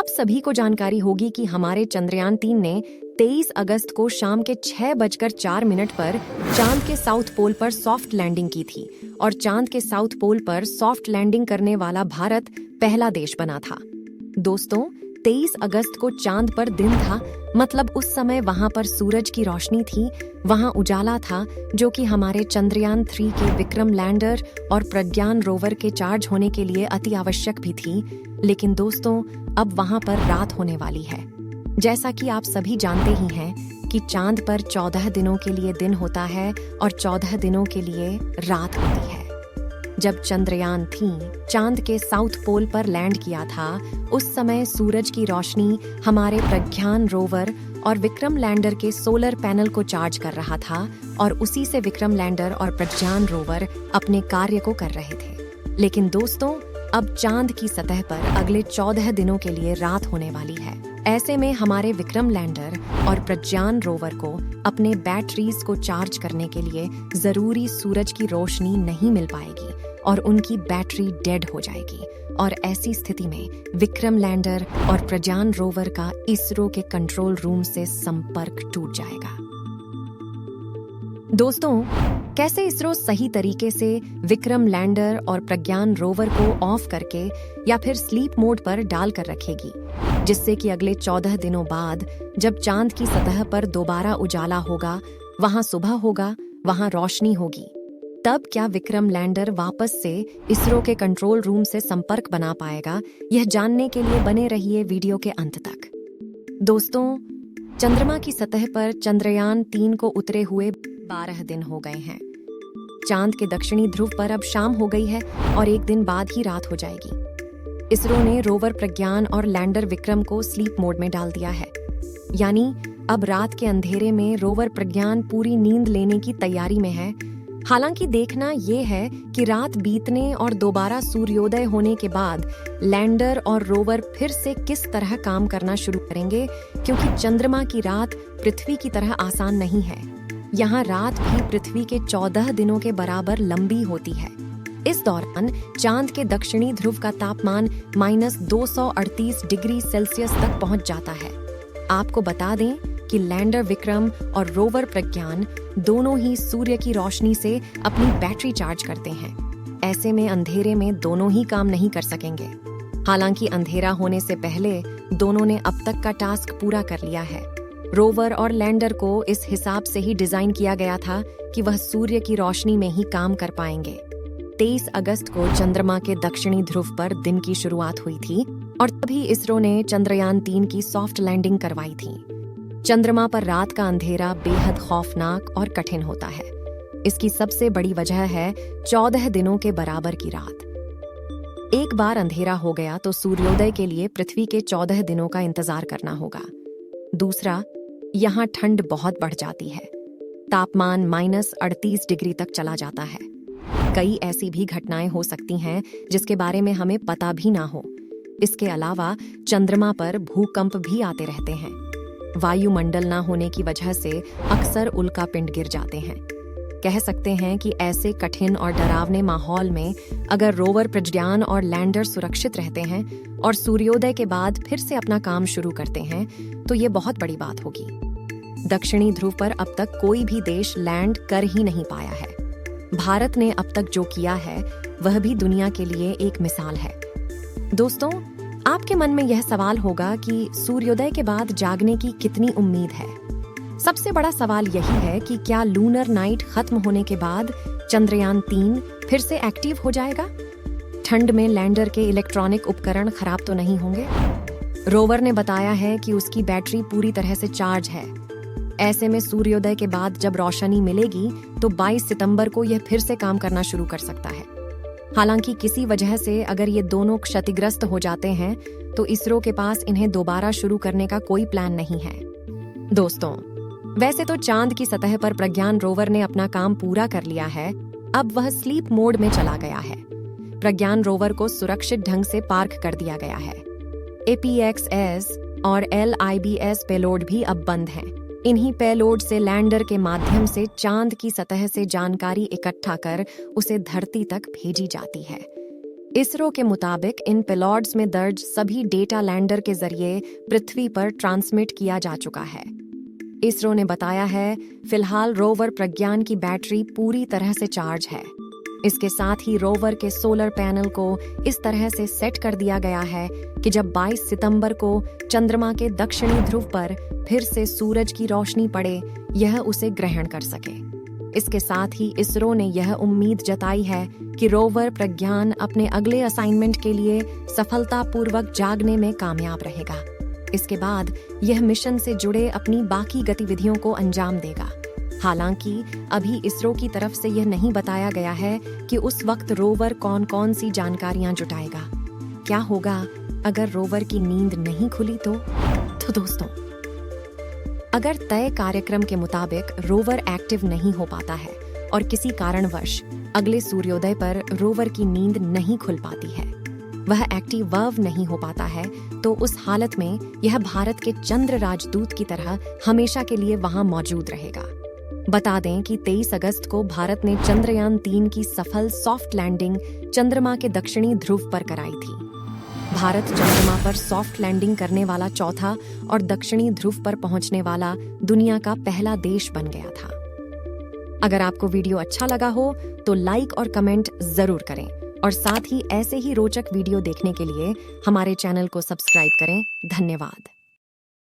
आप सभी को जानकारी होगी कि हमारे चंद्रयान-3 ने 23 अगस्त को शाम के 6:04 पर चांद के साउथ पोल पर सॉफ्ट लैंडिंग की थी और चांद के साउथ पोल पर सॉफ्ट लैंडिंग करने वाला भारत पहला देश बना था। दोस्तों, 23 अगस्त को चांद पर दिन था, मतलब उस समय वहां पर सूरज की रोशनी थी, वहां उजाला था, जो कि हमारे चंद्रयान-3 के विक्रम लैंडर और प्रज्ञान रोवर के चार्ज होने के लिए अति आवश्यक भी थी। लेकिन दोस्तों, अब वहां पर रात होने वाली है। जैसा कि आप सभी जानते ही हैं कि चांद पर 14 दिनों के लिए दिन होता है और 14 दिनों के लिए रात होती है। जब चंद्रयान-3 चांद के साउथ पोल पर लैंड किया था, उस समय सूरज की रोशनी हमारे प्रज्ञान रोवर और विक्रम लैंडर के सोलर पैनल को चार्ज कर रहा था और उसी से विक्रम लैंडर और प्रज्ञान रोवर अपने कार्य को कर रहे थे। लेकिन दोस्तों, अब चांद की सतह पर अगले 14 दिनों के लिए रात होने वाली है। ऐसे में हमारे विक्रम लैंडर और प्रज्ञान रोवर को अपने बैटरीज को चार्ज करने के लिए जरूरी सूरज की रोशनी नहीं मिल पाएगी और उनकी बैटरी डेड हो जाएगी और ऐसी स्थिति में विक्रम लैंडर और प्रज्ञान रोवर का इसरो के कंट्रोल रूम से संपर्क टूट जाएगा। दोस्तों, कैसे इसरो सही तरीके से विक्रम लैंडर और प्रज्ञान रोवर को ऑफ करके या फिर स्लीप मोड पर डालकर रखेगी, जिससे कि अगले 14 दिनों बाद जब चांद की सतह पर दोबारा उजाला होगा, वहां सुबह होगा, वहां रोशनी होगी, तब क्या विक्रम लैंडर वापस से इसरो के कंट्रोल रूम से संपर्क बना पाएगा? यह जानने के लिए बने रहिए वीडियो के अंत तक। दोस्तों, चंद्रमा की सतह पर चंद्रयान-3 को उतरे हुए 12 दिन हो गए हैं। चांद के दक्षिणी ध्रुव पर अब शाम हो गई है और एक दिन बाद ही रात हो जाएगी। इसरो ने रोवर प्रज्ञान और लैंडर विक्रम को स्लीप मोड में डाल दिया है, यानी अब रात के अंधेरे में रोवर प्रज्ञान पूरी नींद लेने की तैयारी में है। हालांकि देखना यह है कि रात बीतने और दोबारा सूर्योदय होने के बाद लैंडर और रोवर फिर से किस तरह काम करना शुरू करेंगे, क्योंकि चंद्रमा की रात पृथ्वी की तरह आसान नहीं है। यहाँ रात भी पृथ्वी के 14 दिनों के बराबर लंबी होती है। इस दौरान चांद के दक्षिणी ध्रुव का तापमान -238 डिग्री सेल्सियस तक पहुंच जाता है। आपको बता दें कि लैंडर विक्रम और रोवर प्रज्ञान दोनों ही सूर्य की रोशनी से अपनी बैटरी चार्ज करते हैं। ऐसे में अंधेरे में दोनों ही काम नहीं कर सकेंगे। हालांकि अंधेरा होने से पहले दोनों ने अब तक का टास्क पूरा कर लिया है। रोवर और लैंडर को इस हिसाब से ही डिजाइन किया गया था कि वह सूर्य की रोशनी में ही काम कर पाएंगे। 23 अगस्त को चंद्रमा के दक्षिणी ध्रुव पर दिन की शुरुआत हुई थी और तभी इसरो ने चंद्रयान-3 की सॉफ्ट लैंडिंग करवाई थी। चंद्रमा पर रात का अंधेरा बेहद खौफनाक और कठिन होता है। इसकी सबसे बड़ी वजह है 14 दिनों के बराबर की रात। एक बार अंधेरा हो गया तो सूर्योदय के लिए पृथ्वी के 14 दिनों का इंतजार करना होगा। दूसरा, यहाँ ठंड बहुत बढ़ जाती है। तापमान -38 डिग्री तक चला जाता है। कई ऐसी भी घटनाएं हो सकती हैं जिसके बारे में हमें पता भी ना हो। इसके अलावा चंद्रमा पर भूकंप भी आते रहते हैं। वायुमंडल ना होने की वजह से अक्सर उल्कापिंड गिर जाते हैं। कह सकते हैं कि ऐसे कठिन और डरावने माहौल में अगर रोवर प्रज्ञान और लैंडर सुरक्षित रहते हैं और सूर्योदय के बाद फिर से अपना काम शुरू करते हैं, तो ये बहुत बड़ी बात होगी। दक्षिणी ध्रुव पर अब तक कोई भी देश लैंड कर ही नहीं पाया है। भारत ने अब तक जो किया है वह भी दुनिया के लिए एक मिसाल है। दोस्तों, आपके मन में यह सवाल होगा कि सूर्योदय के बाद जागने की कितनी उम्मीद है। सबसे बड़ा सवाल यही है कि क्या लूनर नाइट खत्म होने के बाद चंद्रयान-3 फिर से एक्टिव हो जाएगा? ठंड में लैंडर के इलेक्ट्रॉनिक उपकरण खराब तो नहीं होंगे? रोवर ने बताया है कि उसकी बैटरी पूरी तरह से चार्ज है। ऐसे में सूर्योदय के बाद जब रोशनी मिलेगी तो 22 सितंबर को यह फिर से काम करना शुरू कर सकता है। हालांकि किसी वजह से अगर ये दोनों क्षतिग्रस्त हो जाते हैं तो इसरो के पास इन्हें दोबारा शुरू करने का कोई प्लान नहीं है। दोस्तों, वैसे तो चांद की सतह पर प्रज्ञान रोवर ने अपना काम पूरा कर लिया है। अब वह स्लीप मोड में चला गया है। प्रज्ञान रोवर को सुरक्षित ढंग से पार्क कर दिया गया है। APXS और LIBS पेलोड भी अब बंद हैं। इन्हीं पेलोड से लैंडर के माध्यम से चांद की सतह से जानकारी इकट्ठा कर उसे धरती तक भेजी जाती है। इसरो के मुताबिक इन पेलोड्स में दर्ज सभी डेटा लैंडर के जरिए पृथ्वी पर ट्रांसमिट किया जा चुका है। इसरो ने बताया है, फिलहाल रोवर प्रज्ञान की बैटरी पूरी तरह से चार्ज है। इसके साथ ही रोवर के सोलर पैनल को इस तरह से सेट कर दिया गया है कि जब 22 सितंबर को चंद्रमा के दक्षिणी ध्रुव पर फिर से सूरज की रोशनी पड़े, यह उसे ग्रहण कर सके। इसके साथ ही इसरो ने यह उम्मीद जताई है कि रोवर प्रज्ञान अपने अगले असाइनमेंट के लिए सफलतापूर्वक जागने में कामयाब रहेगा। इसके बाद यह मिशन से जुड़े अपनी बाकी गतिविधियों को अंजाम देगा। हालांकि अभी इसरो की तरफ से यह नहीं बताया गया है कि उस वक्त रोवर कौन कौन सी जानकारियां जुटाएगा। क्या होगा अगर रोवर की नींद नहीं खुली तो दोस्तों, अगर तय कार्यक्रम के मुताबिक रोवर एक्टिव नहीं हो पाता है और किसी कारणवश अगले सूर्योदय पर रोवर की नींद नहीं खुल पाती है, वह एक्टिव नहीं हो पाता है, तो उस हालत में यह भारत के चंद्र राजदूत की तरह हमेशा के लिए वहां मौजूद रहेगा। बता दें कि 23 अगस्त को भारत ने चंद्रयान 3 की सफल सॉफ्ट लैंडिंग चंद्रमा के दक्षिणी ध्रुव पर कराई थी। भारत चंद्रमा पर सॉफ्ट लैंडिंग करने वाला चौथा और दक्षिणी ध्रुव पर पहुंचने वाला दुनिया का पहला देश बन गया था। अगर आपको वीडियो अच्छा लगा हो तो लाइक और कमेंट जरूर करें और साथ ही ऐसे ही रोचक वीडियो देखने के लिए हमारे चैनल को सब्सक्राइब करें। धन्यवाद।